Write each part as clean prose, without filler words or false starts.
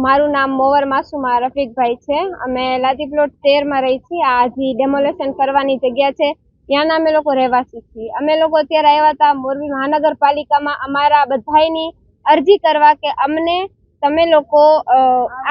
મારું નામ મોવર માસુમા રફીકભાઈ છે। અમે લાદી પ્લોટ 13 માં રહી છીએ। આ જે ડેમોલેશન કરવાની જગ્યા છે ત્યાંના અમે લોકો રહેવાસી છીએ। અમે લોકો અત્યારે આવ્યા હતા મોરબી મહાનગરપાલિકામાં અમારા બધાયની અરજી કરવા કે અમને તમે લોકો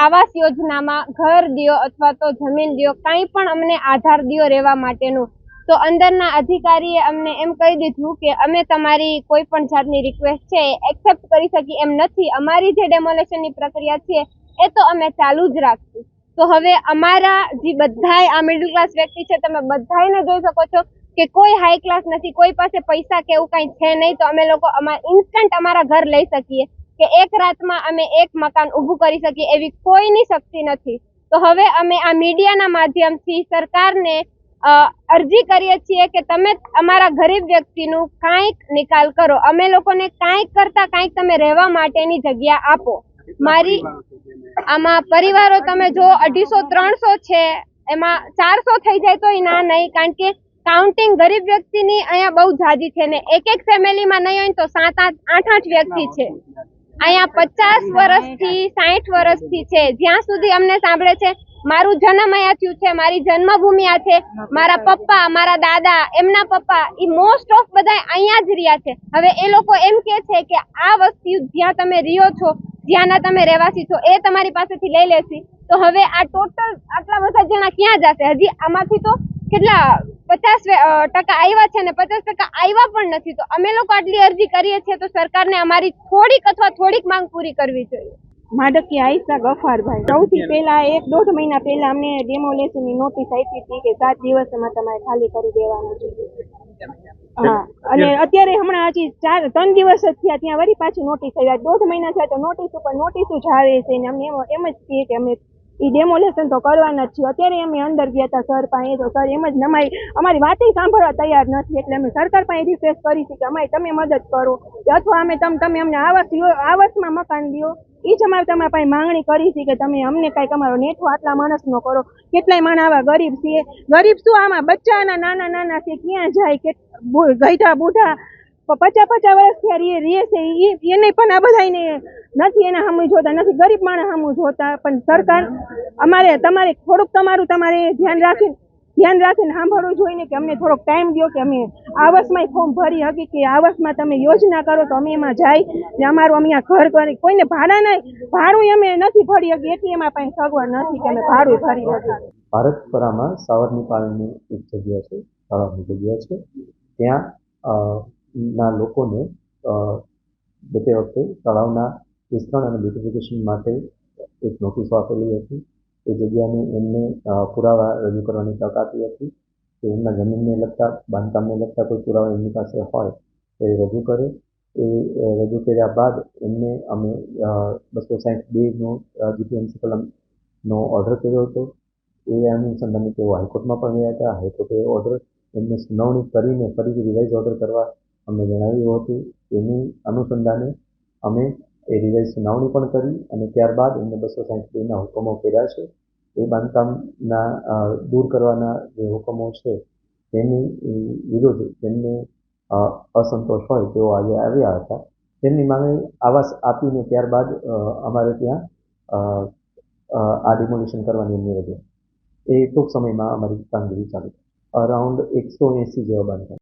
આવાસ યોજનામાં ઘર દ્યો અથવા તો જમીન દ્યો, કાંઈ પણ અમને આધાર દ્યો રહેવા માટેનું। તો અંદરના અધિકારીએ અમને એમ કહી દીધું કે અમે તમારી કોઈ પણ જાતની રિક્વેસ્ટ છે એક્સેપ્ટ કરી શકી એમ નથી। અમારી જે ડેમોલેશનની પ્રક્રિયા છે એ તો અમે ચાલુ જ રાખશું। તો હવે અમારા જે બધાય આ મિડલ ક્લાસ વ્યક્તિ છે, તમે બધાયને જોઈ શકો છો કે કોઈ હાઈ ક્લાસ નથી, કોઈ પાસે પૈસા કે એવું કઈ છે નહીં। તો અમે લોકો ઇન્સ્ટન્ટ અમારા ઘર લઈ શકીએ કે એક રાતમાં અમે એક મકાન ઊભું કરી શકીએ એવી કોઈની શક્તિ નથી। તો હવે અમે આ મીડિયાના માધ્યમથી સરકારને અરજી કરીએ છીએ કે તમે અમારા ગરીબ વ્યક્તિનું કાંઈક નિકાલ કરો, અમે લોકોને કાંઈક કરતા કાંઈક તમે રહેવા માટેની જગ્યા આપો। મારી આમાં પરિવારો તમે જો 250-300 છે, એમાં 400 થઈ જાય તો ના નહીં, કારણ કે કાઉન્ટિંગ ગરીબ વ્યક્તિની અહીંયા બહુ જાજી છે ને એક ફેમિલીમાં નહીં હોય તો 7-8 વ્યક્તિ છે। અહીંયા 50 વર્ષથી 60 વર્ષથી છે, જ્યાં સુધી અમને સાંભળે છે। મારું જન્મ અહીંયા થયું છે, મારી જન્મભૂમિ આ છે, મારા પપ્પા, મારા દાદા, એમના પપ્પા, એ મોસ્ટ ઓફ બધા અહીંયા જ રહ્યા છે। હવે એ લોકો એમ કે છે કે આ વસ્તુ જ્યાં તમે રહ્યો છો, જ્યાંના તમે રહેવાસી છો, એ તમારી પાસેથી લઈ લેશી। તો હવે આ ટોટલ આટલા બધા જણા ક્યાં જશે? હજી આમાંથી તો કેટલા 50% આવ્યા છે ને 50% આવ્યા પણ નથી। તો અમે લોકો આટલી અરજી કરીએ છીએ તો સરકારને અમારી થોડીક માંગ પૂરી કરવી જોઈએ। માડકી આયશા ગફારભાઈ, સૌથી પહેલા 1-1.5 મહિના પહેલા અમને ડેમોલેશનની નોટિસ આપી હતી કે 7 દિવસમાં તમારે ખાલી કરી દેવાનું છે। હા, અને અત્યારે હમણાં હજી 3 દિવસ જ થયા, ત્યાં વળી પાછી નોટિસ આવી। 1.5 મહિના થયા તો નોટિસ ઉપર નોટિસ જ આવે છે ને અમને એમ જ કહીએ કે અમે ડેમોલેશન તો કરવાના જ છીએ। અત્યારે અમે અંદર ગયા હતા સર પાસે, તો સર એમ જ અમારી વાતે સાંભળવા તૈયાર નથી, એટલે અમે સરકાર પાસે રિક્વેસ્ટ કરી છે કે અમારી તમે મદદ કરો, અથવા અમે તમે અમને આવાસમાં મકાન દો। એ જ અમારે તમારા પાસે માંગણી કરી છે કે તમે અમને કાંઈક અમારો નેઠો આટલા માણસનો કરો। કેટલાય માણસ આવા ગરીબ છે, ગરીબ શું આમાં બચ્ચાના નાના છે, ક્યાં જાય, કે ગઈઢા બુઢા 50 વર્ષ ત્યાં રહે છે, એને પણ આ બધાને નથી એના સામું જોતા, નથી ગરીબ માણસ સામું જોતા। પણ સરકાર તમારે થોડુંક તમારે ધ્યાન રાખીને સાંભળવું જોઈએ ને કે અમને થોડોક ટાઈમ દો કે અમે આવાસમાં ફોર્મ ભરી હકી, કે આવાસમાં તમે યોજના કરો તો અમે એમાં જાય ને અમારું અમે ઘર કરી, કોઈને ભાડું અમે નથી ભરી હકી, એટલી એમાં પાસે સગવડ નથી કે અમે ભાડું ભરી શકીએ। ભારતપરામાં સાવરની પાળની એક જગ્યા છે, તળાવની જગ્યા છે, ત્યાં ના લોકોને તે વખતે તળાવના વિસ્તરણ અને બ્યુટિફિકેશન માટે એક નોટિસો આપેલી હતી। એ જગ્યાને એમને પુરાવા રજૂ કરવાની તક આપી હતી કે એમના જમીનને લગતા, બાંધકામને લગતા કોઈ પુરાવા એમની પાસે હોય તો એ રજૂ કરે। એ રજૂ કર્યા બાદ એમને અમે 260(2) જીપીએમસી કલમનો ઓર્ડર કર્યો હતો। એ અનુસંધાને તેઓ હાઈકોર્ટમાં પણ ગયા હતા। હાઈકોર્ટે ઓર્ડર એમને સુનાવણી કરીને ફરીથી રિવાઇઝ ઓર્ડર કરવા અમને જણાવ્યું હતું। એની અનુસંધાને અમે એ રિવાઇઝ સુનાવણી પણ કરી અને ત્યારબાદ એમને 260(2)ના હુકમો કર્યા છે। એ બાંધકામના દૂર કરવાના જે હુકમો છે તેની વિરુદ્ધ જેમને અસંતોષ હોય તેઓ આજે આવ્યા હતા। તેમની માંગે આવાસ આપીને ત્યારબાદ અમારે ત્યાં આ ડિમોલિશન કરવાની એમની રજૂઆત, એ ટૂંક સમયમાં અમારી કામગીરી ચાલુ, અરાઉન્ડ 180 જેવા બાંધકામ।